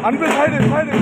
அன்பு side side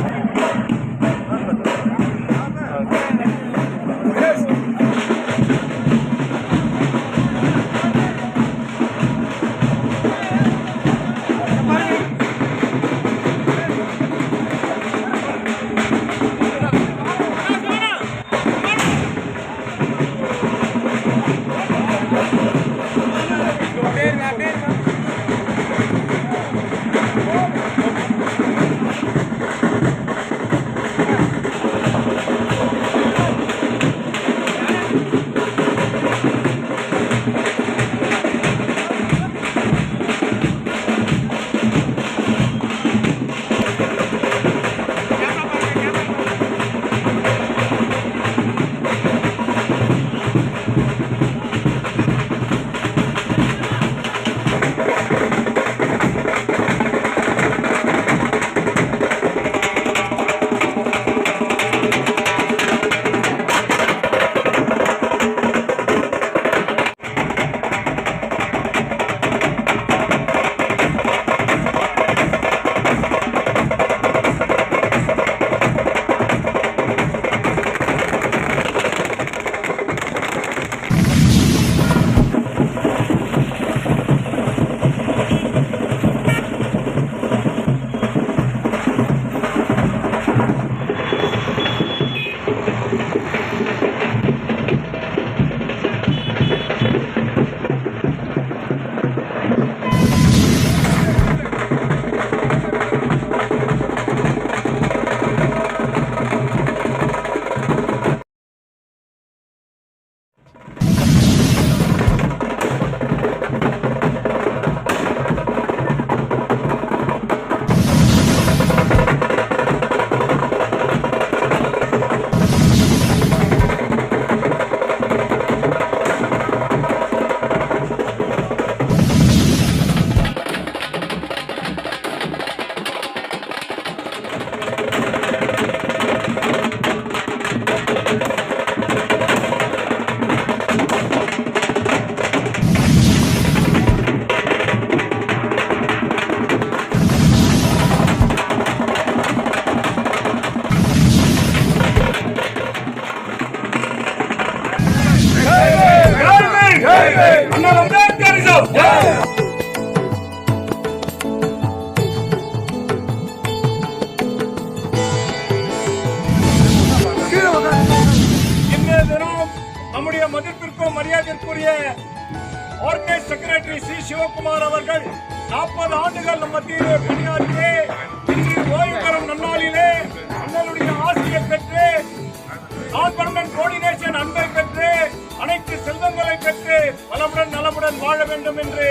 நம்முடைய மதிப்பிற்கும் மரியாதைக்குரிய ஆர்கனைஸ் செக்ரட்டரி சி சிவகுமார் அவர்கள் 40 ஆண்டுகள் நம் மத்தியிலே பணியாற்றி இன்று ஓய்வு பெறும் நன்னாளிலே அண்ணனுடைய ஆசியை பெற்று நான் கோஆர்டினேஷன் அன்பை பெற்று அனைத்து செல்வங்களை பெற்று வளமுடன் நலமுடன் வாழ வேண்டும் என்று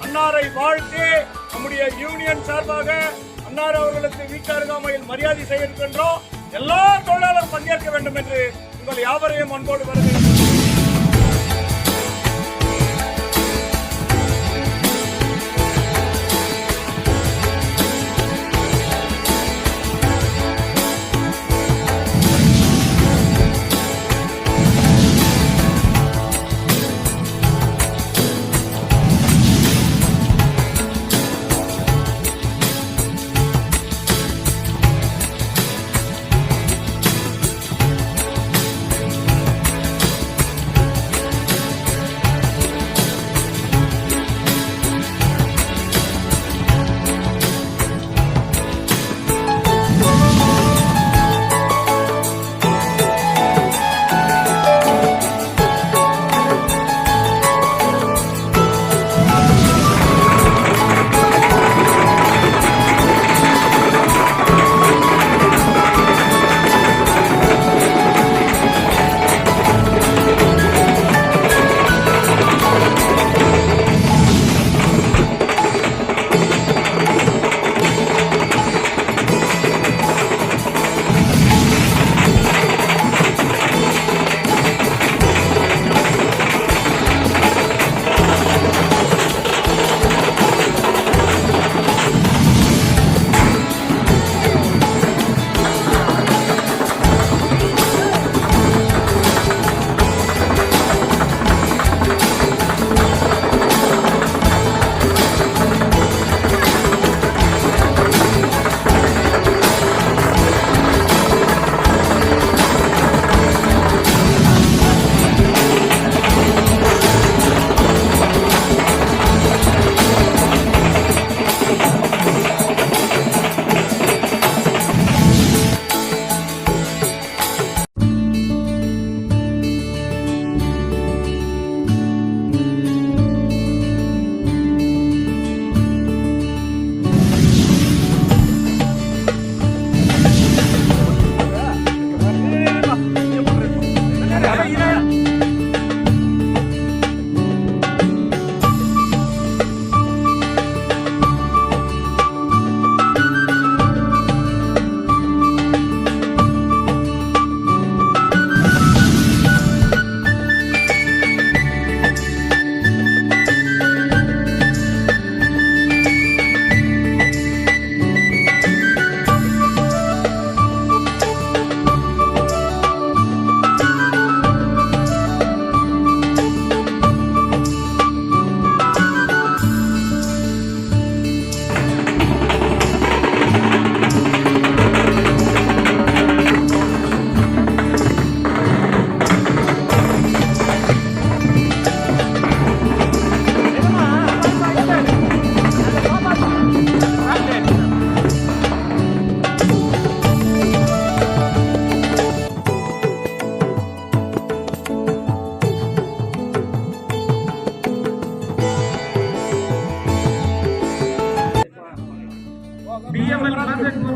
அன்னாரை வாழ்த்தி நம்முடைய யூனியன் சார்பாக அன்னார் அவர்களுக்கு வீட்டு அருகாமையில் மரியாதை செய்ய இருக்கின்றோம். எல்லா தொழிலாளரும் பங்கேற்க வேண்டும் என்று உங்கள் யாவரையும் அன்போடு வருகிறேன்.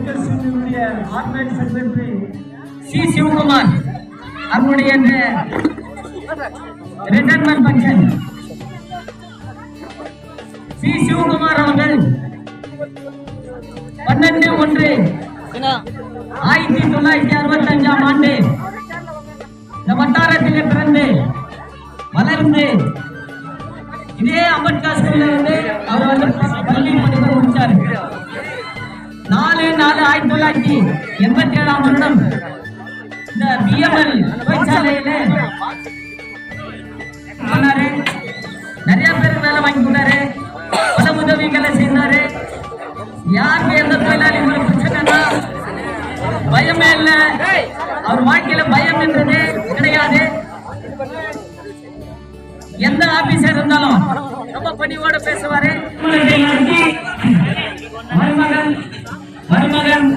ஒர்க்கர்ஸ் யூனியனுடைய ஆர்கனைஸ் செக்ரட்டரி சி சிவகுமார் அவருடைய ரிட்டையர்மெண்ட் ஃபங்க்ஷன். சி சிவகுமார் அவர்கள் 12/1/1965 ஆண்டு இந்த வட்டாரத்திலே பிறந்து வளர்ந்து இதே அம்பேத்கர் ஸ்கூல்ல வந்து அவர் வந்து பள்ளி படிப்பை முடிச்சாரு. 4/4/1987 வருடம் இந்த பிஎம்எல் தொழிற்சாலையில ஆனாரு. நிறைய பேருக்கு வேலை வாங்கி கொடுத்தாரு, பல உதவிகளை செய்தாரு. யாருக்கு எந்த தொழிலாளி ஒரு பிரச்சனைனா பயமே இல்லை. அவர் வாழ்க்கையில பயம் என்றது கிடையாது. எந்த ஆபீசர் இருந்தாலும் ரொம்ப பணிவோட பேசுவாரு. மருமகன்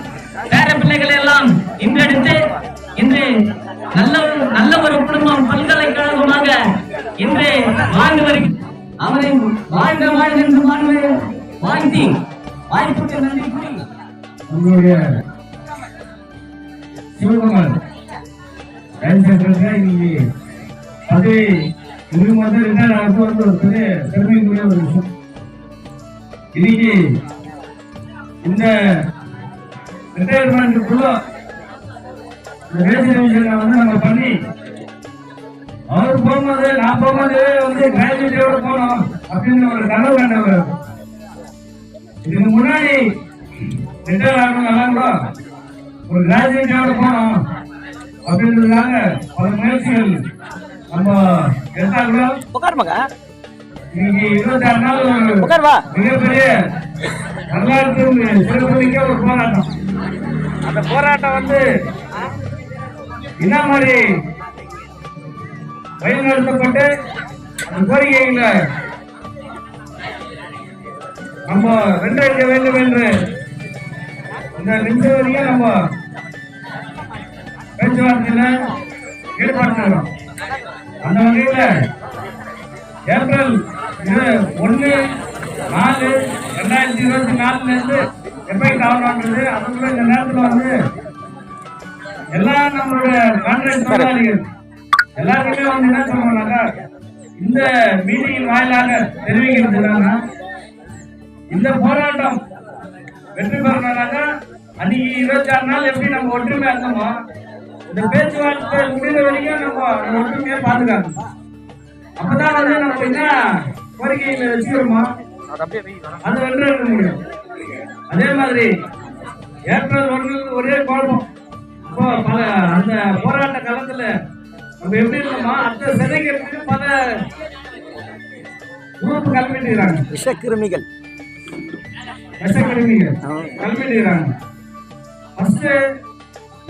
பேர பிள்ளைகளை எல்லாம் இன்றெடுத்து இன்று நல்ல ஒரு குடும்பம் பல்கலைக்கழகமாக இன்று வாழ்ந்து வருகிறது. அவரை வாழ்க வாழ்க என்று வாழ்த்தி வாய்ப்புக்கு நன்றி கூறி நம்மளுடைய சிவகுமார் இன்னைக்கு பதவி வந்து ஒரு பெரிய பெருமைக்குரிய ஒரு விஷயம். இன்னைக்கு இந்த ரிட்டையர்மெண்ட்டுக்குள்ள வந்து நம்ம பண்ணி அவர் போகும்போது நான் போகும்போது வந்து கிராஜுவேட்டோட போனோம் அப்படின்னு ஒரு கனவு கண்டவர். இதுக்கு முன்னாடி ரிட்டையர் ஆகணும் கூட ஒரு கிராஜுவேட்டோட போனோம் அப்படின்றதுக்காக பல முயற்சிகள் நம்ம எடுத்தா கூட இன்னைக்கு 26 நாள் மிகப்பெரிய வரலாற்று சிறப்புமிக்க ஒரு போராட்டம். அந்த போராட்டம் வந்து என்ன மாதிரி வழிநடத்தப்பட்டு அந்த கோரிக்கைகளை நம்ம வென்றெடுக்க வேண்டும் என்று இந்த நிமிஷம் வரைக்கும் நம்ம பேச்சுவார்த்தையில ஈடுபடுத்துகிறோம். அந்த வகையில ஏப்ரல் 1/4/2024 இருந்து எஃபெக்ட் ஆகணும்ன்றது அதுக்குள்ள இந்த நேரத்தில் வந்து எல்லா நம்மளுடைய கான்ட்ராக்ட் தொழிலாளிகள் எல்லாருக்குமே வந்து என்ன சொல்றாங்க, இந்த மீட்டிங் வாயிலாக தெரிவிக்கிறது இந்த போராட்டம் வெற்றி பெறணும்னாக்க அன்னைக்கு 26 நாள் எப்படி நம்ம ஒற்றுமையா இருந்தோமோ இந்த பேச்சுவார்த்தை முடிந்த வரைக்கும் நம்ம ஒற்றுமையா பாதுகாக்கணும். அப்பதான் வந்து நம்ம என்ன கோரிக்கைகளை வச்சுக்கிறோமோ அது வென்று இருக்க முடியும். அதே மாதிரி ஏப்ரல் 1 ஒரே குழப்பம். இப்போ பல அந்த போராட்ட காலத்துல நம்ம எப்படி இருந்தோமோ அந்த சிதைக்கிறதுக்கு பல குரூப் கல்விட்டுறாங்க, விஷக்கிருமிகள் கல்விட்டுறாங்க. ஃபர்ஸ்ட்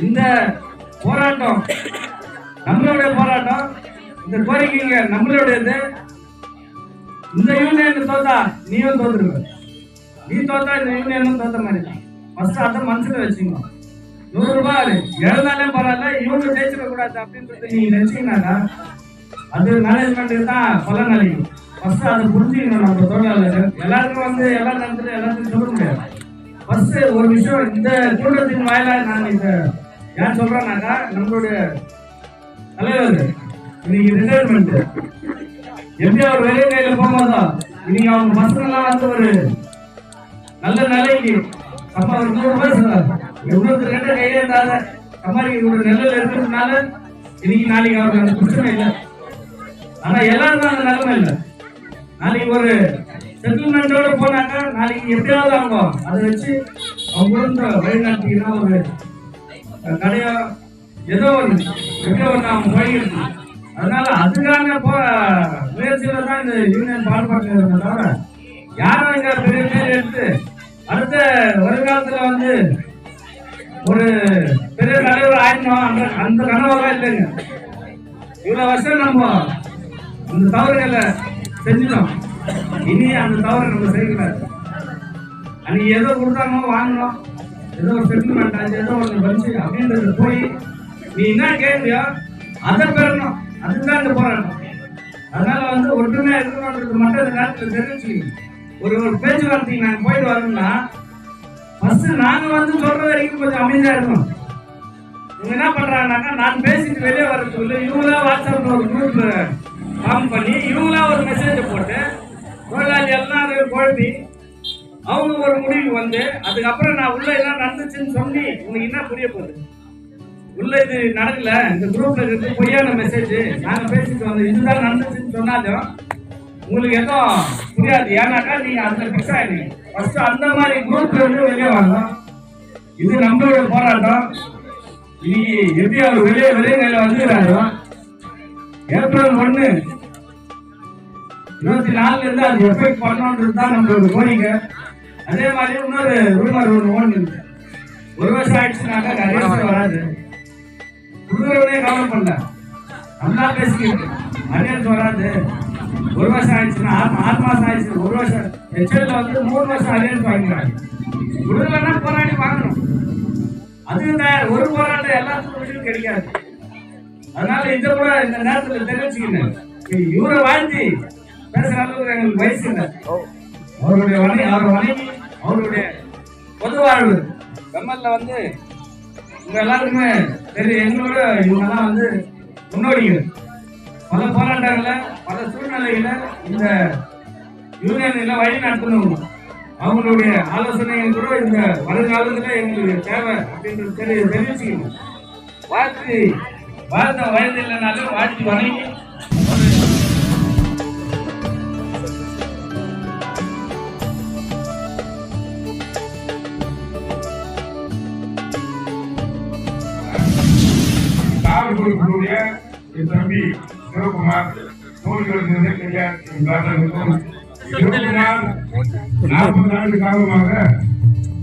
இந்த போராட்டம் நம்மளுடைய போராட்டம், இந்த கோரிக்கைங்க நம்மளுடையது. இந்த யூனியன் தோத்தா நீயும் தோத்துருவ, நீ தோத்தா இந்த யூனியனும் தோத்த மாதிரி தான். ஃபர்ஸ்ட் அதை மனசுல வச்சுக்கோ. 100 ரூபாய் எழுதாலே பரவாயில்ல, இவங்க ஜெயிச்சிட கூடாது அப்படின்றது நீங்க நினைச்சீங்கன்னா அது மேனேஜ்மெண்ட்டுக்கு தான் பலன் அளிக்கும். ஃபர்ஸ்ட் அதை புரிஞ்சுக்கணும். நம்ம தொழிலாளர்கள் எல்லாருக்கும் வந்து எல்லா நேரத்துல எல்லாத்தையும் சொல்ல முடியாது. ஃபர்ஸ்ட் ஒரு விஷயம், இந்த கூட்டத்தின் வாயிலாக நான் இதை ஏன் சொல்றேன்னாக்கா, நம்மளுடைய தலைவர் இன்னைக்கு ரிட்டையர்மெண்ட் எப்படி அவர் வெளியே கையில போகும்போதோ இன்னைக்கு அவங்க பசங்க எல்லாம் வந்து ஒரு நல்ல நிலைக்கு அப்பா ஒரு 100 ரூபாய் சொன்னார். எவ்வளவு ரெண்டு கையில இருந்தாத சம்பாதிக்க ஒரு நிலையில இருக்கிறதுனால இன்னைக்கு நாளைக்கு அவருக்கு அந்த பிரச்சனை இல்லை. ஆனா எல்லாருக்கும் அந்த நிலைமை இல்லை. நாளைக்கு ஒரு செட்டில்மெண்டோட போனாக்கா நாளைக்கு எப்படியாவது அவங்க அதை வச்சு அவங்க வழிநாட்டினா ஒரு கடையோ ஏதோ ஒன்று எப்படியோ ஒன்று அவங்க வழிகிறது. அதனால அதுக்கான முயற்சியில தான் இந்த யூனியன் பாடுபட்டு தவிர யாரும் இங்க பெரிய பேர் எடுத்து அடுத்த வருங்காலத்துல வந்து ஒரு பெரிய தலைவர் ஆயிடணும் அந்த கனவெல்லாம் இல்லைங்க. இவ்வளவு வருஷம் நம்ம அந்த தவறுகளை செஞ்சிடும். இனி அந்த தவறை நம்ம செய்யக்கூடாது. அன்னைக்கு ஏதோ கொடுத்தாங்க வாங்கணும், ஏதோ ஒரு செட்டில்மெண்ட் ஆச்சு, ஏதோ ஒன்று வந்துச்சு அப்படின்றது போய் நீ என்ன கேள்வியோ அதை பெறணும். அதுதான் இந்த போராட்டம். அதனால வந்து ஒற்றுமையா இருக்கணும்ன்றது மட்டும் இந்த நேரத்தில் தெரிஞ்சு ஒரு பேச்சுவார்த்தைக்கு நாங்கள் போயிட்டு வரோம்னா ஃபர்ஸ்ட் நாங்க வந்து சொல்ற வரைக்கும் கொஞ்சம் அமைதியா இருக்கணும். இவங்க என்ன பண்றாங்கன்னாக்கா நான் பேசிட்டு வெளியே வரதுக்குள்ள இவங்களா வாட்ஸ்அப்ல ஒரு குரூப்ல ஃபார்ம் பண்ணி இவங்களா ஒரு மெசேஜ் போட்டு தொழிலாளி எல்லாரும் குழப்பி அவங்க ஒரு முடிவுக்கு வந்து அதுக்கப்புறம் நான் உள்ள என்ன நடந்துச்சுன்னு சொல்லி உங்களுக்கு என்ன புரிய போகுது? உள்ள இது நடக்கல, இந்த குரூப்ல இருந்து பொய்யான மெசேஜ் நாங்க பேசிட்டு வந்தோம் இதுதான் நடந்துச்சுன்னு சொன்னாலும் உங்களுக்கு எதுவும் புரியாது. ஏன்னாக்கா நீங்க அந்த பிக்ஸ் ஆயிடுங்க. ஃபர்ஸ்ட் அந்த மாதிரி குரூப்ல இருந்து வெளியே வாங்க. இது நம்மளோட போராட்டம். இன்னைக்கு எப்படி அவர் வெளியே வந்துக்கிறாரோ ஏப்ரல் 1 24 இருந்து அது எஃபெக்ட் பண்ணணுன்றது தான் நம்மளோட கோரிக்கை. அதே மாதிரி இன்னொரு ரூமர் ஒன்று ஒரு வருஷம் ஆயிடுச்சுனாக்கா நிறைய வராது. புதுவரவே கவனம் பண்ணல, நல்லா பேசிக்கிட்டு அரியன்ஸ் வராது. ஒரு வருஷம் ஆயிடுச்சுன்னா 6 மாசம் ஆயிடுச்சு, ஒரு வருஷம் ஹெச்எல்ல வந்து 3 வருஷம் அரியன்ஸ் வாங்கிக்கிறாங்க. விடுதலைன்னா போராடி வாங்கணும். அதுவும் தயார். ஒரு போராட்டம் எல்லாத்துக்கும் விடுதலை கிடைக்காது. அதனால இதை கூட இந்த நேரத்தில் தெரிவிச்சுக்கிறேன். இவரை வாழ்த்தி பேசுற அளவுக்கு எங்களுக்கு வயசு இல்லை. அவருடைய அவருடைய பொது வாழ்வு கம்மல்ல வந்து உங்க எல்லாருக்குமே தெரியும். எங்களோட இவங்கெல்லாம் வந்து முன்னோடிகள். பல போராட்டங்களை பல சூழ்நிலைகளை இந்த யூனியன்ல வழி நடத்தணும். அவங்களுடைய ஆலோசனைகள் கூட இந்த வருங்காலத்துல எங்களுக்கு தேவை அப்படின்றது தெரிவிச்சுக்கணும். வாழ்த்த வயது இல்லைனாலும் வாழ்த்து வணங்கி கொடுக்கக்கூடிய என் தம்பி சிவகுமார் தோல்விகளுக்கு கிடையாது. 40 ஆண்டு காலமாக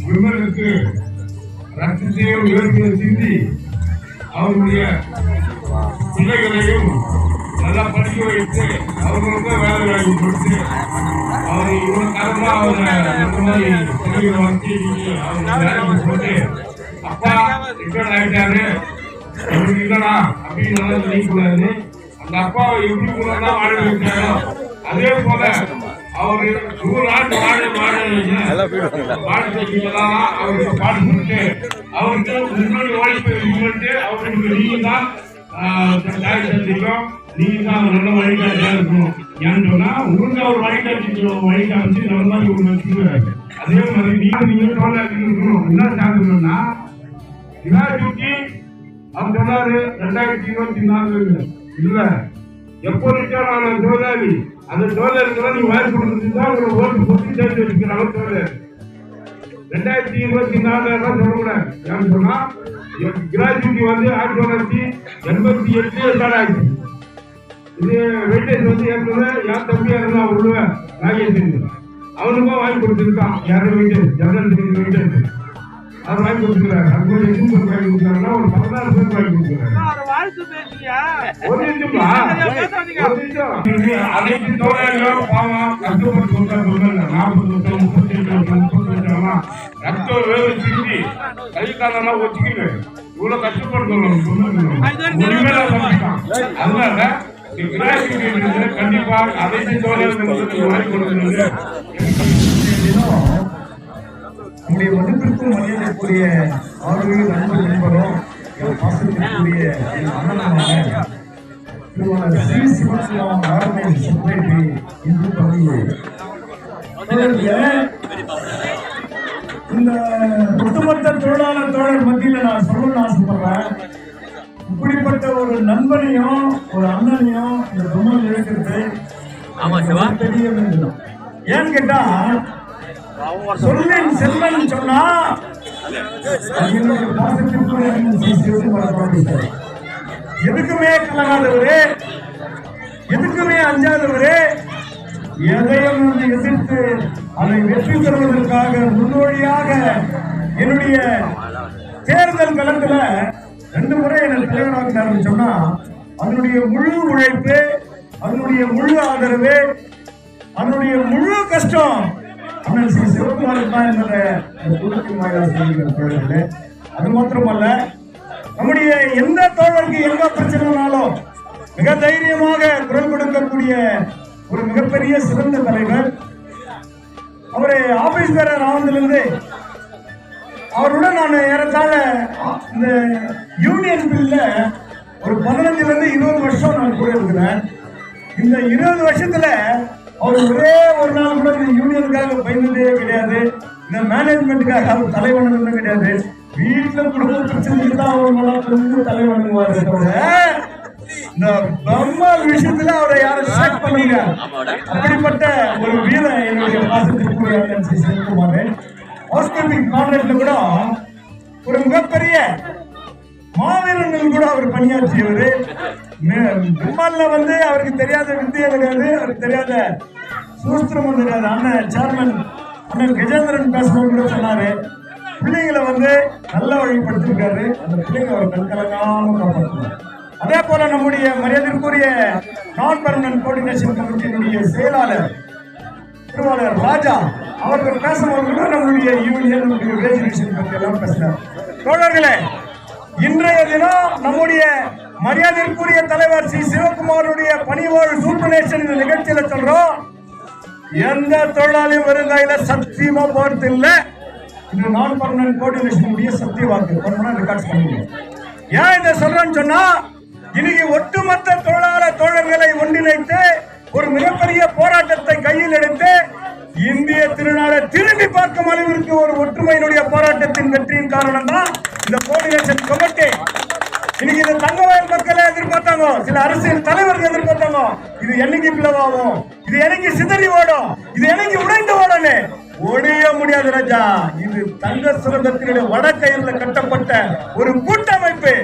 விமலுக்கு ரத்தத்தையும் உயர்த்திய சிந்தி அவருடைய பிள்ளைகளையும் நல்லா படிக்க வைத்து அவர்களுக்கும் வேலை வாங்கி கொடுத்து அவர் இவ்வளவு காலமா அவரை அந்த மாதிரி பிள்ளைகளை வச்சு அவங்க வேலைக்கு போட்டு அப்பா ரிட்டையர்ட் ஆகிட்டாரு அவருக்கு இல்லடா அப்படின்னு நினைக்கூடாது. அந்த அப்பாவை எப்படி கூட வாழ வைக்கிறாரோ அதே போல அவரு 100 ஆண்டு வாழலாம் அவருக்கு பாட்டு கொடுத்து அவருக்கு முன்னோடி உழைப்பு முன்னிட்டு அவருக்கு நீங்க தான் சந்திக்கும். நீங்க தான் நல்ல வழிகாட்டியா இருக்கணும். ஏன்னு சொன்னா உங்களுக்கு அவர் வழிகாட்டி நல்ல மாதிரி ஒரு வச்சுக்கிறாரு. அதே மாதிரி நீங்க தோழா இருக்கணும். என்ன சாப்பிடணும்னா டியூட்டி அவர் சொன்னாரு 2024 இல்ல எப்போ ரிட்டர்ன் ஆன தொழிலாளி அந்த தொழிலாளிக்கு நீ வாய்ப்பு கொடுத்துதான் ஒரு ஓட்டு போட்டு சேர்த்து வச்சுக்கிறாங்க. தொழிலாளி 2024 சொல்லக்கூடாது. ஏன்னு சொன்னா கிராஜுவிட்டி வந்து 1988 ஸ்டார்ட் ஆயிடுச்சு. இது வெயிட்டேஜ் வந்து ஏற்கனவே யார் தம்பியா இருந்தா அவருடைய நாகேஸ்வரி அவனுக்கும் வாங்கி கொடுத்துருக்கான். யாரும் வெயிட்டேஜ் ஜெனரல் வெயிட்டேஜ் அவர் வாங்கி கொடுத்துருக்காரு. அது ஒரு எக்ஸாம்பிள் வாங்கி கொடுத்தாங்கன்னா ஒரு 16 பேர் வாங்கி கொடுத்துருக்காரு. அனைத்து தொழிலாளிகளும் பாவம் கஷ்டப்பட்டு சொல்றாங்க. 40 ரத்த வேலை சிந்தி கை காலெல்லாம் வச்சுக்கிட்டு இவ்வளவு கஷ்டப்படுத்தணும். அதனால கண்டிப்பா அனைத்து தொழிலாளர்களுக்கு வாங்கி கொடுக்கணும். நம்முடைய மதிப்பிற்கும் மரியாதைக்குரிய ஆளுநர் அன்பு நண்பரும் பாசத்திற்குரிய அண்ணனான திருமணம் ஸ்ரீ சிவசிவம் ஆர்மன் செக்ரட்டரி இந்து பகுதியில் இந்த ஒட்டுமொத்த தொழிலாளர் தோழர் மத்தியில் நான் சொல்லணும்னு ஆசைப்படுறேன். இப்படிப்பட்ட ஒரு நண்பனையும் ஒரு அண்ணனையும் இந்த பொம்மல் இருக்கிறது பெரிய வேண்டும். ஏன்னு கேட்டா சொல்லின் செல்வன் சொன்னா எதுக்குமே கலங்காதவரு, எதுக்குமே அஞ்சாதவரு, எதையும் எதிர்த்து அதை வெற்றி பெறுவதற்காக முன்னோடியாக என்னுடைய தேர்தல் களத்துல 2 முறை என்னை தலைவராக சொன்னா அதனுடைய முழு உழைப்பு, அதனுடைய முழு ஆதரவு, அதனுடைய முழு கஷ்டம் அண்ணன் ஸ்ரீ சிவகுமார் தான் என்பதை அது மாத்திரமல்ல, நம்முடைய எந்த தோழருக்கு எந்த பிரச்சனைனாலும் மிக தைரியமாக குரல் கொடுக்கக்கூடிய ஒரு மிகப்பெரிய சிறந்த தலைவர். அவரு ஆபீஸ் பேரர் ஆனதிலிருந்து அவருடன் நான் ஏறத்தாழ இந்த யூனியன் பில்ல ஒரு 15 ல இருந்து 20 வருஷம் நான் கூட இருக்கிறேன். இந்த 20 வருஷத்துல அவர் ஒரே ஒரு நாள் கூட இந்த யூனியனுக்காக பயந்ததே கிடையாது. இந்த மேனேஜ்மெண்ட்டுக்காக அவர் தலைவணங்கிறதும் கிடையாது. வீட்டுல குடும்ப பிரச்சனைக்கு தான் அவர் தலைவணங்குவாரு தவிர இந்த பிரம்மா விஷயத்துல அவரை யாரும் செலக்ட் பண்ணுங்க. அப்படிப்பட்ட ஒரு வீரன் என்னுடைய பாசத்திற்குரிய சிவகுமார். ஹாஸ்பிட்டல் கான்ட்ராக்ட்ல கூட ஒரு மிகப்பெரிய மாவீரர்கள் கூட அவர் பணியாற்றியவர். விமான்ல வந்து அவருக்கு தெரியாத வித்தியை கிடையாது, அவருக்கு தெரியாத சூஸ்திரமும் தெரியாது. அண்ணன் சேர்மன் அண்ணன் கஜேந்திரன் பேசுறவங்க கூட சொன்னாரு, பிள்ளைங்களை வந்து நல்லா வழிபடுத்திருக்காரு. அந்த பிள்ளைங்க அவர் கண்கலங்காம காப்பாற்றுவார். அதே போல நம்முடைய மரியாதைக்குரிய நான் பெர்மனன்ட் கோஆர்டினேஷன் கமிட்டியினுடைய செயலாளர் திருவாளர் ராஜா அவர்கள் பேசும்போது கூட நம்முடைய யூனியன் ரெஜிஸ்ட்ரேஷன் பற்றி எல்லாம் பேசினார். தோழர்களே, இன்றைய தினம் நம்முடைய மரியாதைக்குரிய தலைவர் சி சிவகுமாருடைய பணிவாழ் சூப்பர்நேஷன் இந்த நிகழ்ச்சியில சொல்றோம், எந்த தொழிலாளியும் வருங்காயில சத்தியமா போறது இல்லை. இது நான் பெர்மனன்ட் கோஆர்டினேஷனுடைய சத்திய வாக்கு ரெக்கார்ட் பண்ணுங்க. ஏன் இதை சொல்றேன்னு சொன்னா, இன்னைக்கு ஒட்டுமொத்த தொழிலாளர் தோழர்களை ஒன்றிணைத்து ஒரு மிகப்பெரிய போராட்டத்தை கையில் எடுத்து இந்திய திருநாளை திரும்பி பார்க்கும் அளவிற்கு ஒரு ஒற்றுமையினுடைய போராட்டத்தின் வெற்றியின் காரணம் தான் இந்த கோஆர்டினேஷன் கமிட்டி. இன்னைக்கு இந்த தங்கவயல் மக்களை எதிர்பார்த்தாங்க, சில அரசியல் தலைவர்கள் எதிர்பார்த்தாங்க, இது என்னைக்கு பிளவாகும், இது என்னைக்கு சிதறி ஓடும், இது என்னைக்கு உடைந்து ஓடனே ஒழிய முடியாது ராஜா. இது தங்க சுரங்கத்தினுடைய வடக்கையில கட்டப்பட்ட ஒரு கூட்டமைப்பு.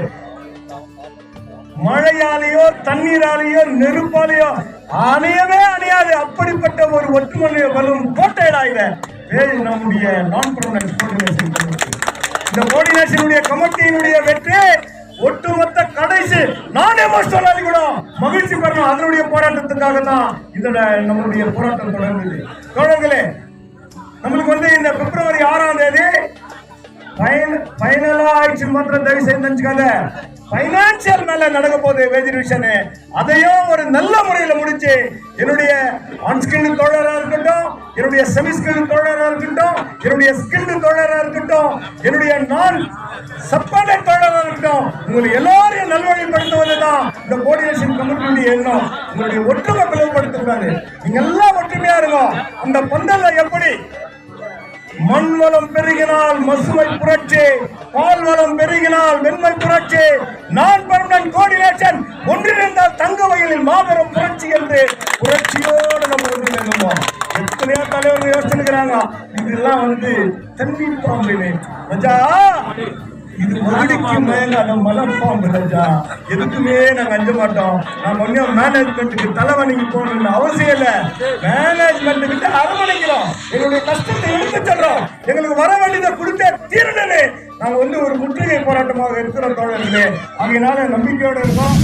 மழையாலேயோ தண்ணீராலேயோ நெருப்பாலேயோ அணையவே அணையாது. அப்படிப்பட்ட ஒரு ஒற்றுமையை வரும் கோட்டையில நம்முடைய நான் பெர்மனன்ட் கோஆர்டினேஷன் கமிட்டி. இந்த கோஆர்டினேஷனுடைய கமிட்டியினுடைய வெற்றி ஒட்டுமொத்த கடைசி நானே தொழிலாளி கூட மகிழ்ச்சி பெறணும். அதனுடைய போராட்டத்துக்காக தான் இதோட நம்மளுடைய போராட்டம் தொடர்ந்தது. தோழர்களே, நம்மளுக்கு வந்து இந்த பிப்ரவரி 6ஆம் தேதி ஃபைனலா ஆயிடுச்சு. மாத்திரம் தயவு செய்து நினைச்சுக்காத, பைனான்சியல் மேல நடக்க போகுது வேஜ் ரிவிஷன். அதையும் ஒரு நல்ல முறையில முடிச்சு என்னுடைய அன்ஸ்கில்டு தோழரா இருக்கட்டும், என்னுடைய செமி ஸ்கில்டு தோழரா இருக்கட்டும், என்னுடைய ஸ்கில்டு தோழரா இருக்கட்டும், என்னுடைய நான் சப்பார்டட் தோழரா இருக்கட்டும், உங்களை எல்லாரையும் நல்வழிப்படுத்துவதுதான் இந்த கோஆர்டினேஷன் கமிட்டியுடைய எண்ணம். உங்களுடைய ஒற்றுமை பிளவுபடுத்தக்கூடாது. நீங்க எல்லாம் ஒற்றுமையா இருக்கும். அந்த பந்தல்ல எப்படி மண் வளம் பெருகினால் மசுமை புரட்சி, பால் வளம் பெருகினால் வெண்மை புரட்சி, நான் பெர்மனன்ட் கோஆர்டினேஷன் ஒன்றிணைந்தால் தங்க வயலில் மாபெரும் புரட்சி என்று புரட்சியோடு நம்ம ஒன்றிணைந்தோம். எத்தனையோ தலைவர்கள் யோசிச்சுக்கிறாங்க, இதெல்லாம் வந்து தண்ணீர் பாம்பு ராஜா, இது மறுடிக்கு மயங்காத மலப்பாம்பு ராஜா. எதுக்குமே நாங்க அஞ்ச மாட்டோம். நாங்க ஒன்னும் மேனேஜ்மெண்ட்டுக்கு தலைவணிக்கு போகணும்னு அவசியம் இல்லை. மேனேஜ்மெண்ட் கிட்ட அரவணைக்கிறோம், எங்களுடைய கஷ்டத்தை எடுத்து சொல்றோம், எங்களுக்கு வர வேண்டியதை கொடுத்த தீரனே நாங்க வந்து ஒரு முற்றுகை போராட்டமாக இருக்கிற தோழர்களே. அதனால நம்பிக்கையோட இருக்கோம்.